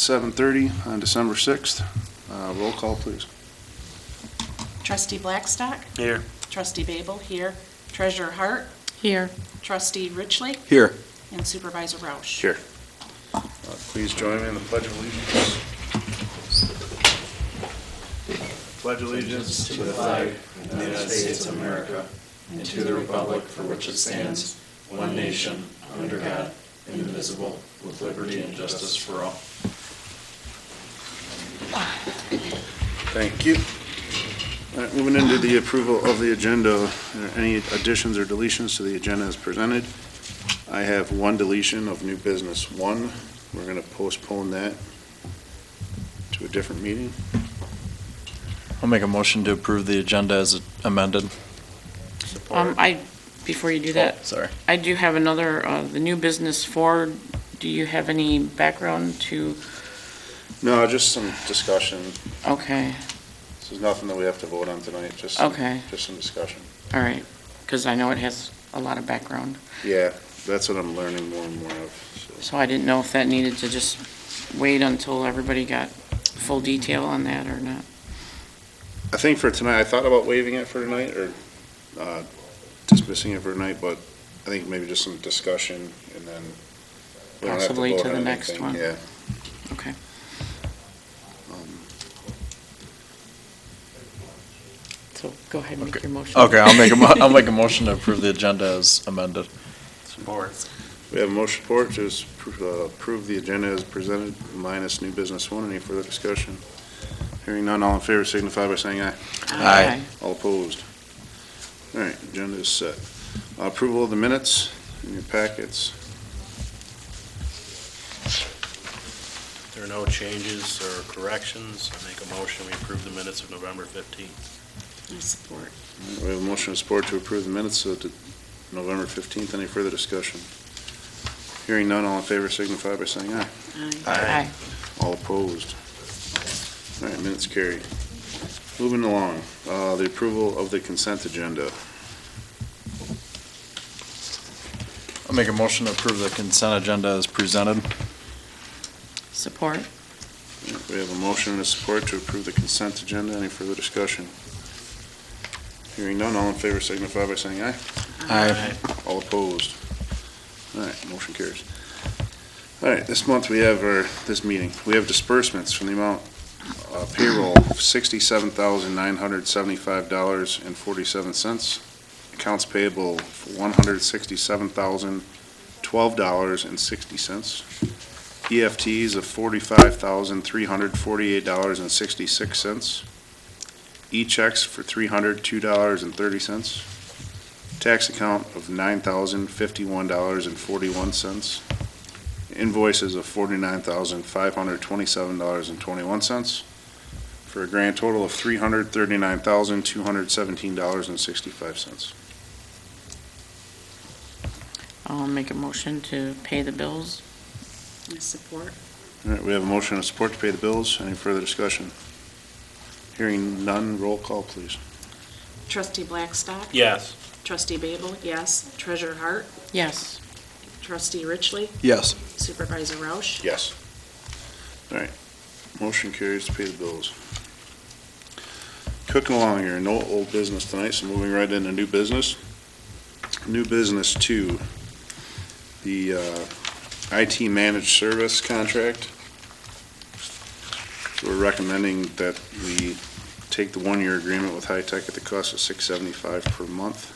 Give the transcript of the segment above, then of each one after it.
7:30 on December 6th. Roll call, please. Trustee Blackstock? Here. Trustee Babel? Here. Treasurer Hart? Here. Trustee Richley? Here. And Supervisor Roush? Here. Please join me in the Pledge of Allegiance. Pledge allegiance to the flag of the United States of America and to the republic for which it stands, one nation, under God, indivisible, with liberty and justice for all. Thank you. All right, moving into the approval of the agenda. Are there any additions or deletions to the agenda as presented? I have one deletion of new business 1. We're going to postpone that to a different meeting. I'll make a motion to approve the agenda as amended. Before you do that, Sorry. I do have another, the new business 4. Do you have any background to, No, just some discussion. okay, This is nothing that we have to vote on tonight, just okay, just some discussion. all right, because I know it has a lot of background. Yeah, that's what I'm learning more and more of. So I didn't know if that needed to just wait until everybody got full detail on that or not. I think for tonight, I thought about waiving it for tonight or dismissing it for tonight, but I think maybe just some discussion and then we don't have Possibly vote to on the next anything. one. Yeah. Okay. So go ahead and make your motion. Okay, I'll make a motion to approve the agenda as amended. Support. We have a motion support to approve the agenda as presented minus new business 1. Any further discussion? Hearing none, all in favor signify by saying aye. Aye. All opposed? All right, agenda is set. Approval of the minutes in your packets. If there are no changes or corrections, I make a motion we approve the minutes of November 15th. I support. All right, we have a motion and support to approve the minutes of November 15th. Any further discussion? Hearing none, all in favor signify by saying aye. Aye. All opposed? All right, minutes carried. Moving along, the approval of the consent agenda. I'll make a motion to approve the consent agenda as presented. Support. We have a motion and a support to approve the consent agenda. Any further discussion? Hearing none, all in favor signify by saying aye. Aye. All opposed? All right, motion carries. All right, this month we have this meeting, we have disbursements from the amount payroll of $67,975.47. Accounts payable $167,012.60. EFTs of $45,348.66. E-checks for $302.30. Tax account of $9,051.41. Invoices of $49,527.21. For a grand total of $339,217.65. I'll make a motion to pay the bills. I support. All right, we have a motion and support to pay the bills. Any further discussion? Hearing none, roll call, please. Trustee Blackstock? Yes. Trustee Babel? Yes. Treasurer Hart? Yes. Trustee Richley? Yes. Supervisor Roush? Yes. All right, motion carries to pay the bills. Cooking along here, no old business tonight, so moving right into new business. New business 2, the IT managed service contract. So we're recommending that we take the 1-year agreement with High Tech at the cost of $675 per month.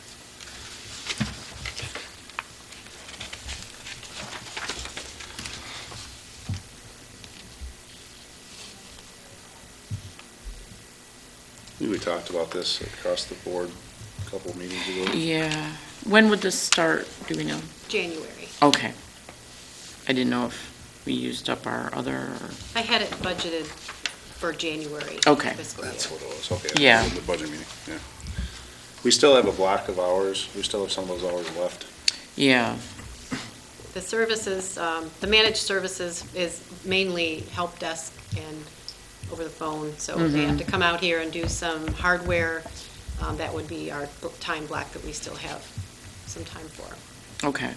I think we talked about this across the board a couple of meetings ago. Yeah. When would this start? Do we know? January. Okay. I didn't know if we used up our other, I had it budgeted for January. Okay. fiscal year. That's what it was, okay. Yeah. The budget meeting, yeah. We still have a block of hours, we still have some of those hours left. yeah. The services, the managed services is mainly help desk and over the phone. So if they have to come out here and do some hardware, that would be our time block that we still have some time for. Okay.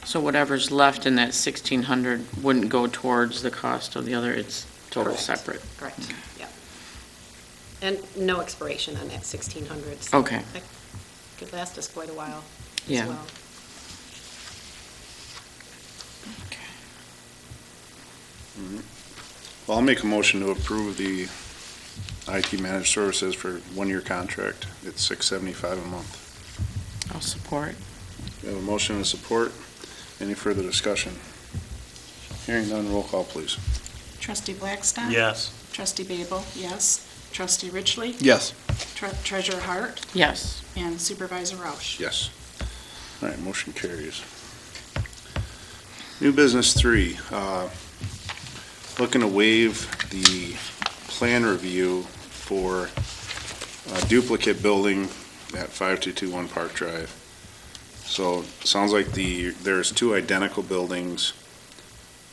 So whatever's left in that 1,600 wouldn't go towards the cost of the other, it's total Correct. separate? Correct, yeah. And no expiration on that 1,600. so Okay. That could last us quite a while as Yeah. well. Well, I'll make a motion to approve the IT managed services for one-year contract. It's $675 a month. I'll support. We have a motion and support. Any further discussion? Hearing none, roll call, please. Trustee Blackstock? Yes. Trustee Babel, yes. Trustee Richley? Yes. Treasurer Hart? Yes. And Supervisor Roche? Yes. All right, motion carries. New business 3, looking to waive the plan review for a duplicate building at 5221 Park Drive. So, it sounds like there's 2 identical buildings,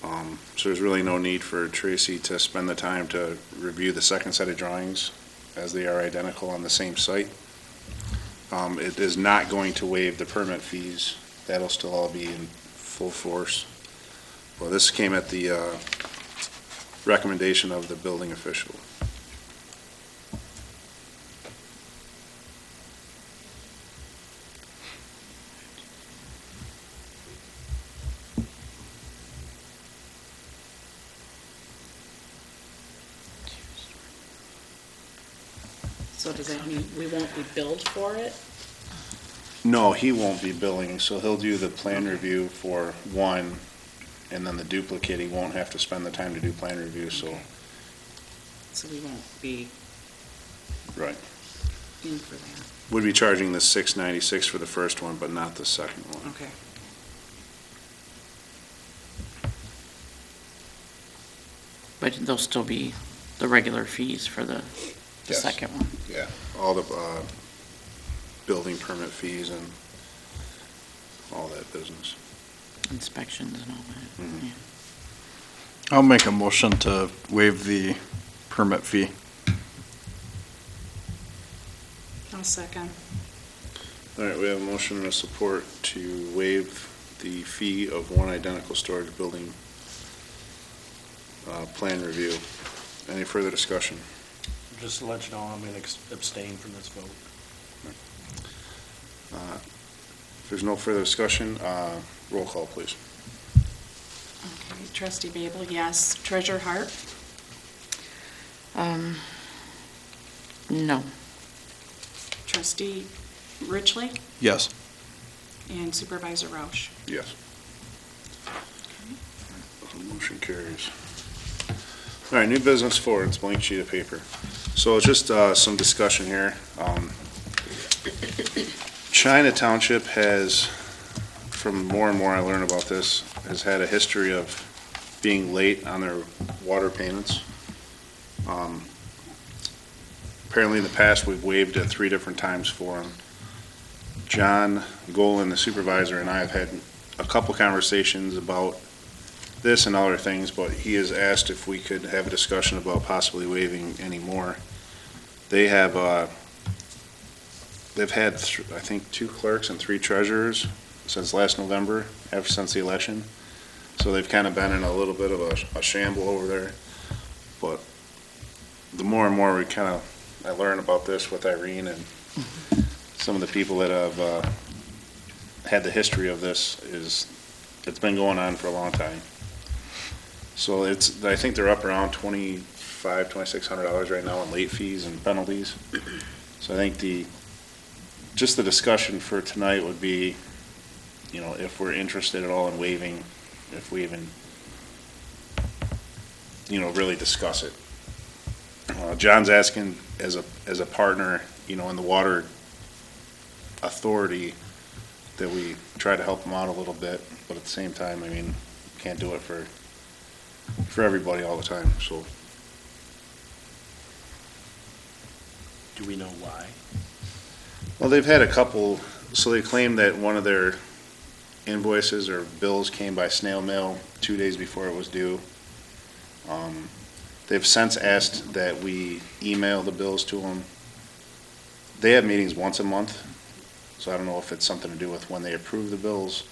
so there's really no need for Tracy to spend the time to review the second set of drawings, as they are identical on the same site. It is not going to waive the permit fees. That'll still all be in full force. Well, this came at the recommendation of the building official. So does that mean we won't be billed for it? No, he won't be billing, so he'll do the plan review for one, and then the duplicate, he won't have to spend the time to do plan review, so, So we won't be right. in for that? Would be charging the $696 for the first one, but not the second one. Okay. But there'll still be the regular fees for the Yes. second one. Yeah, all the building permit fees and all that business. Inspections and all that. Mhm. Yeah. I'll make a motion to waive the permit fee. I'll second. All right, we have a motion and a support to waive the fee of one identical storage building plan review. Any further discussion? Just to let you know, I'm going to abstain from this vote. If there's no further discussion, roll call, please. Okay, Trustee Babel, yes. Treasurer Hart? No. Trustee Richley? Yes. And Supervisor Roche? Yes. Motion carries. All right, new business 4, it's a blank sheet of paper. So it's just some discussion here. China Township has, from more and more I learn about this, has had a history of being late on their water payments. Apparently in the past, we've waived it 3 different times for them. John Golan, the supervisor, and I have had a couple conversations about this and other things, but he has asked if we could have a discussion about possibly waiving any more. They have, they've had, I think, 2 clerks and 3 treasurers since last November, ever since the election. So they've kind of been in a little bit of a shamble over there. But the more and more I learn about this with Irene and some of the people that have had the history of this, it's been going on for a long time. So I think they're up around $2,600 right now in late fees and penalties. So I think just the discussion for tonight would be, if we're interested at all in waiving, if we even, really discuss it. John's asking as a partner, in the water authority, that we try to help him out a little bit, but at the same time, can't do it for everybody all the time, so. Do we know why? Well, they've had a couple, so they claim that one of their invoices or bills came by snail mail 2 days before it was due. They've since asked that we email the bills to them. They have meetings once a month, so I don't know if it's something to do with when they approve the bills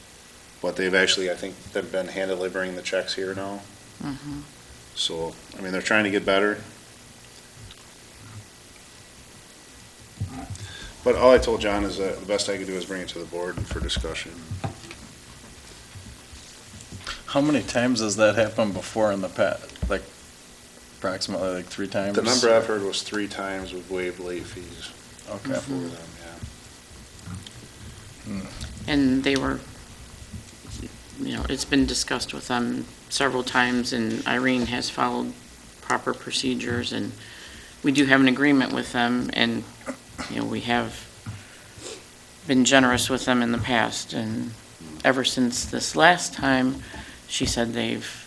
But they've actually, I think, they've been hand delivering the checks here now. So, I mean, they're trying to get better. But all I told John is that the best I could do is bring it to the board for discussion. How many times has that happened before in the past? Like approximately like 3 times? The number I've heard was 3 times we've waived late fees Okay. for them, yeah. And they were, it's been discussed with them several times, and Irene has followed proper procedures, and we do have an agreement with them, and, we have been generous with them in the past, and ever since this last time, she said they've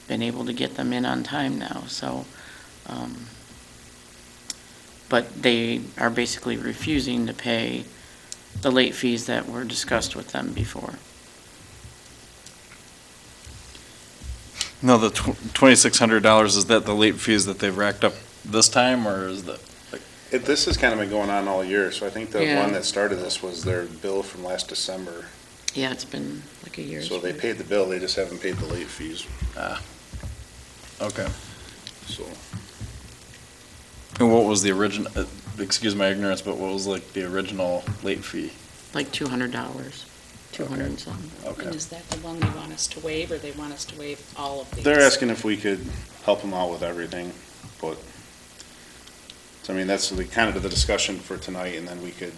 been able to get them in on time now, so, but they are basically refusing to pay the late fees that were discussed with them before. No, the $2,600, is that the late fees that they've racked up this time, or is that? This has kind of been going on all year, so I think the Yeah. one that started this was their bill from last December. Yeah, it's been like a year. So they paid the bill, they just haven't paid the late fees, Okay. so. And what was the original, excuse my ignorance, but what was like the original late fee? Like $200, 200 and something. Okay. And is that the one they want us to waive, or they want us to waive all of these? They're asking if we could help them out with everything, but, so I mean, that's kind of the discussion for tonight, and then we could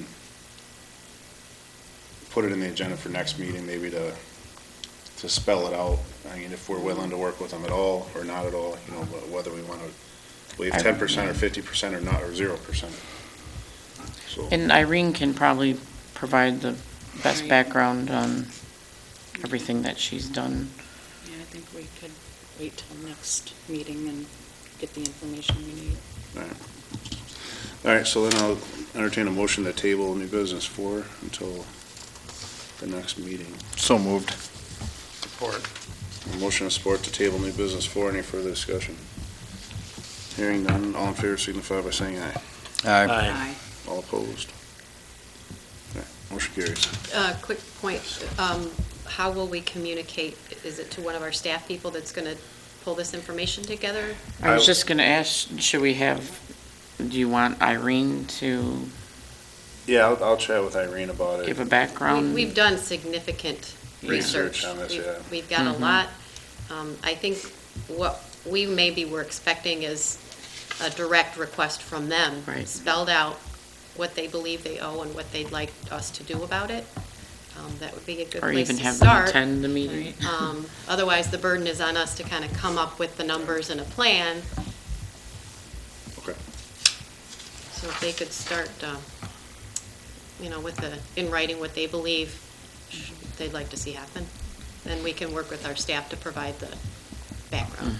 put it in the agenda for next meeting, maybe to spell it out. I mean, if we're willing to work with them at all, or not at all, whether we want to waive 10% or 50% or not, or 0%. So, And Irene can probably provide the best Right. background on everything that she's done. Yeah, I think we could wait till next meeting and get the information we need. all right, so then I'll entertain a motion to table new business 4 until the next meeting. So moved. Support. A motion of support to table new business 4. Any further discussion? Hearing none, all in favor signify by saying aye. Aye. All opposed? Okay, motion carries. Quick point, how will we communicate? Is it to one of our staff people that's going to pull this information together? I was just going to ask, do you want Irene to Yeah, I'll chat with Irene about give it. a background? We've done significant Research research. on this, We've- yeah. We've got a lot. I think what we maybe were expecting is a direct request from them. Right. Spelled out what they believe they owe and what they'd like us to do about it. That would be a good Or place even to have them start. attend the meeting? Otherwise, the burden is on us to kind of come up with the numbers and a plan. Okay. So if they could start, with in writing what they believe they'd like to see happen, then we can work with our staff to provide the background.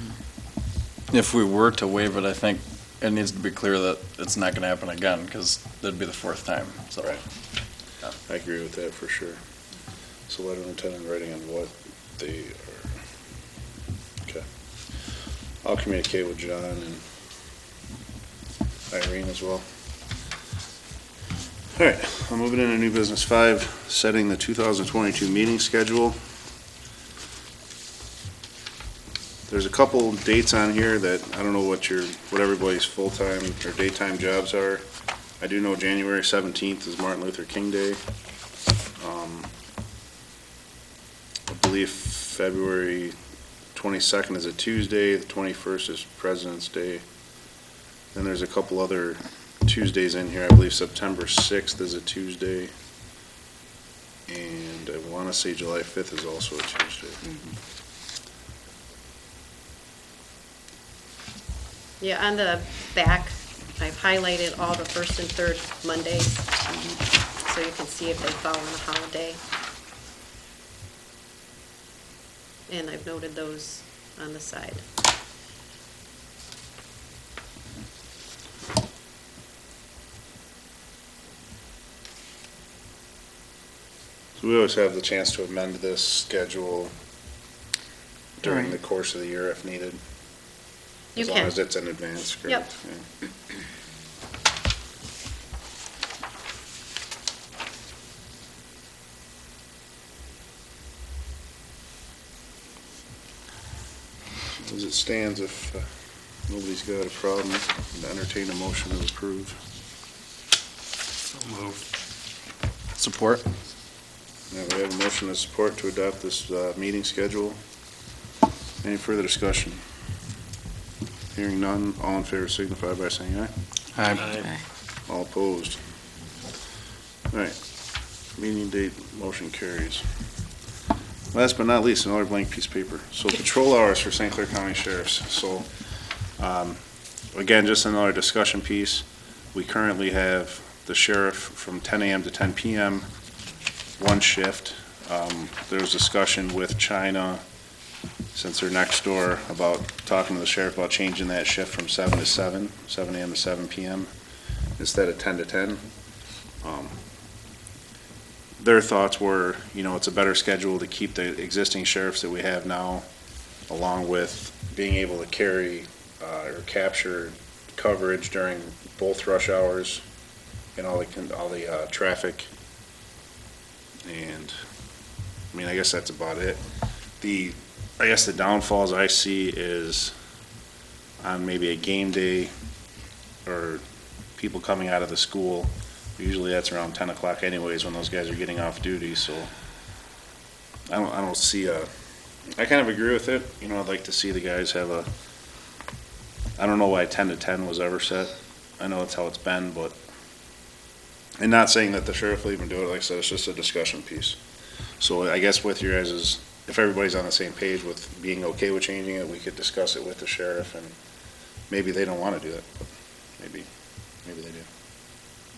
If we were to waive it, I think it needs to be clear that it's not going to happen again, because that'd be the 4th time, so. Right. I agree with that for sure. So letter of intent in writing on what they are. Okay. I'll communicate with John and Irene as well. All right, I'm moving into new business 5, setting the 2022 meeting schedule. There's a couple dates on here that I don't know what everybody's full-time or daytime jobs are. I do know January 17th is Martin Luther King Day. I believe February 22nd is a Tuesday, the 21st is President's Day. Then there's a couple other Tuesdays in here. I believe September 6th is a Tuesday. And I want to say July 5th is also a Tuesday. Yeah, on the back, I've highlighted all the first and third Mondays, so you can see if they fall on a holiday. And I've noted those on the side. So we always have the chance to amend this schedule during Right. the course of the year if needed. You As long can. as it's in advance, correct? Yep. Yeah. as it stands, if nobody's got a problem, I'd entertain a motion to approve. So moved. Support? Now, we have a motion to support to adopt this meeting schedule. Any further discussion? Hearing none, all in favor signify by saying aye. Aye. All opposed. All right, meeting date, motion carries. Last but not least, another blank piece of paper. So patrol hours for St. Clair County Sheriffs. So, again, just another discussion piece. We currently have the sheriff from 10 a.m. to 10 p.m., one shift. There was discussion with China, since they're next door, about talking to the sheriff about changing that shift from 7 to 7, 7 a.m. to 7 p.m., instead of 10 to 10. Their thoughts were, it's a better schedule to keep the existing sheriffs that we have now, along with being able to carry or capture coverage during both rush hours and all the traffic. And, I guess that's about it. The downfalls I see is on maybe a game day or people coming out of the school. Usually that's around 10 o'clock anyways when those guys are getting off duty, so I don't see I kind of agree with it. I'd like to see the guys have I don't know why 10 to 10 was ever set. I know that's how it's been, but, and not saying that the sheriff will even do it, like I said, it's just a discussion piece. So I guess with your guys is, if everybody's on the same page with being okay with changing it, we could discuss it with the sheriff, and maybe they don't want to do it, but maybe they do.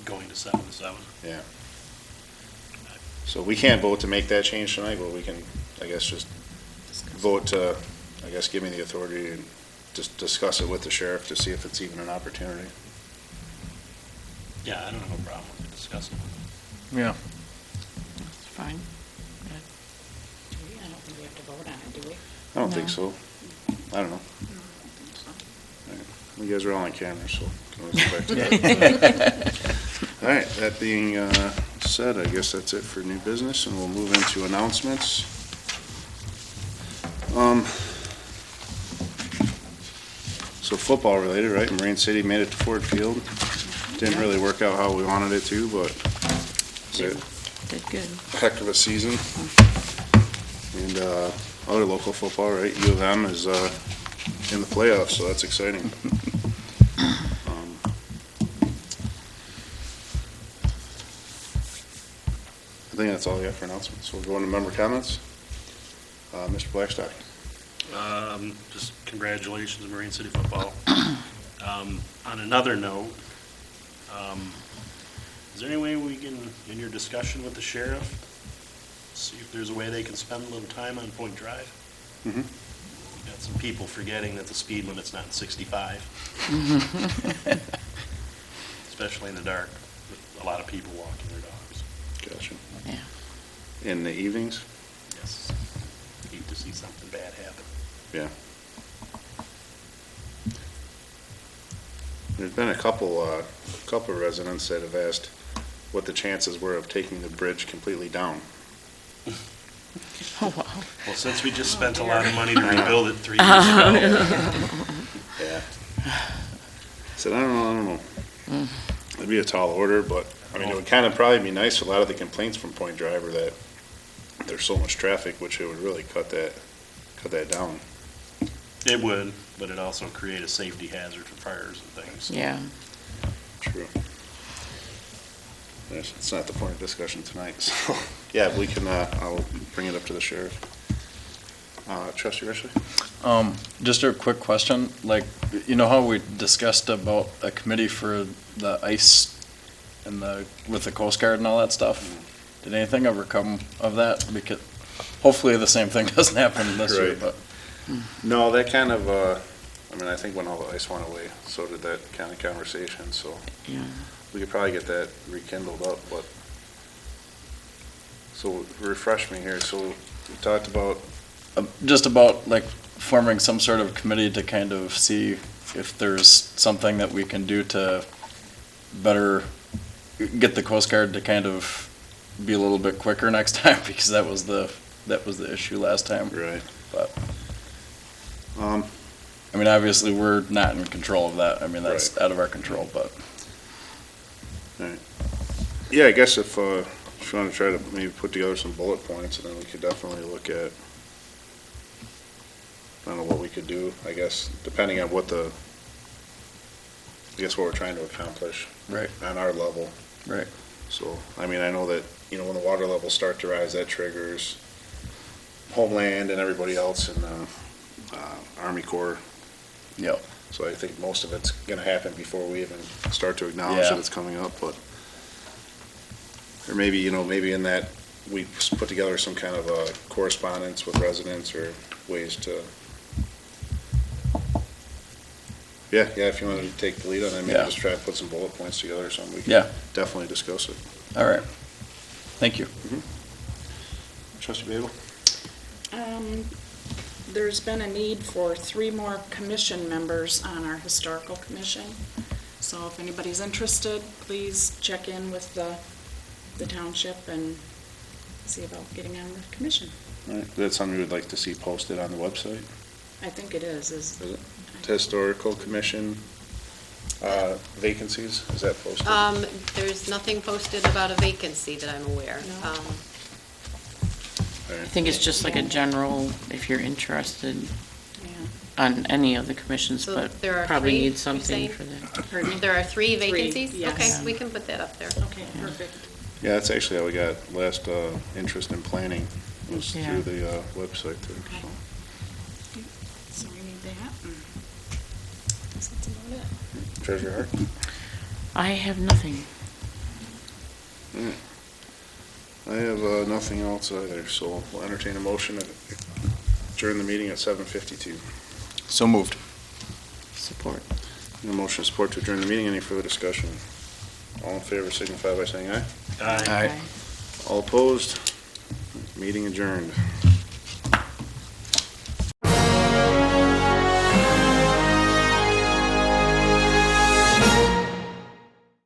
Going to 7 to 7. Yeah. So we can't vote to make that change tonight, but we can, I guess, just vote to, give me the authority and just discuss it with the sheriff to see if it's even an opportunity. Yeah, I don't have a problem with discussing it. Yeah. It's fine. I don't think we have to vote on it, do we? I don't No. think so. I don't know. You guys are all on camera, so can always go back to that. All right, that being said, I guess that's it for new business, and we'll move into announcements. So football related, right? Marine City made it to Ford Field. Didn't really work out how we wanted it to, but it's a Did good. heck of a season. And other local football, right? U of M is in the playoffs, so that's exciting. I think that's all I got for announcements. We'll go into member comments. Mr. Blackstock. Just congratulations, Marine City football. On another note, is there any way we can, in your discussion with the sheriff, see if there's a way they can spend a little time on Point Drive? Mhm. Got some people forgetting that the speed limit's not 65. Especially in the dark, with a lot of people walking their dogs. Gotcha. Yeah. In the evenings? Yes. Hate to see something bad happen. Yeah. There's been a couple residents that have asked what the chances were of taking the bridge completely down. Oh, wow. Well, since we just spent a lot of money to rebuild it 3 years ago. Yeah. Said, I don't know. It'd be a tall order, but, it would kind of probably be nice. A lot of the complaints from Point Drive are that there's so much traffic, which it would really cut that down. It would, but it also create a safety hazard for fires and things. Yeah. True. It's not the point of discussion tonight, so, yeah, we can, I'll bring it up to the sheriff. Trustee Risley? Just a quick question, how we discussed about a committee for the ice and with the Coast Guard and all that stuff? Did anything ever come of that? Because hopefully the same thing doesn't happen this year, Right. but. No, that kind of, I think when all the ice went away, so did that kind of conversation, so Yeah. we could probably get that rekindled up, but, so refresh me here, so we talked about, Just about forming some sort of committee to kind of see if there's something that we can do to better get the Coast Guard to kind of be a little bit quicker next time, because that was the issue last time. right. But I mean, obviously, we're not in control of that. I mean, that's out of our control, but. Yeah, I guess if you want to try to maybe put together some bullet points, and then we could definitely look at, I don't know what we could do, I guess, depending on what what we're trying to accomplish. Right. On our level. Right. So, I mean, I know that, when the water levels start to rise, that triggers Homeland and everybody else in Army Corps. Yep. So I think most of it's gonna happen before we even start to acknowledge that it's coming up, but, or maybe, maybe in that, we put together some kind of a correspondence with residents or ways to, yeah, if you wanted to take the lead on that, maybe Yeah. just try to put some bullet points together or something, we Yeah. can definitely discuss it. All right. Thank you. Trustee Babel? There's been a need for 3 more commission members on our historical commission. So if anybody's interested, please check in with the township and see about getting on the commission. All right, that's something we would like to see posted on the website? I think it is. Is it? Historical Commission vacancies, is that posted? There's nothing posted about a vacancy that I'm aware. No. All I right. think it's just like a general, if you're interested Yeah. on any of the commissions, So but there are probably 3, need you're something saying? for that. Pardon me? There are 3 vacancies? yes. Okay, we can put that up there. Okay, perfect. Yeah, that's actually how we got last interest in planning, was Yeah. through the website too. Okay. So we need that. and I guess that's about it. Treasurer Hart? I have nothing. I have nothing else either, so we'll entertain a motion to adjourn the meeting at 7:52. So moved. Support. A motion of support to adjourn the meeting. Any further discussion? All in favor signify by saying aye. Aye. All opposed? Meeting adjourned.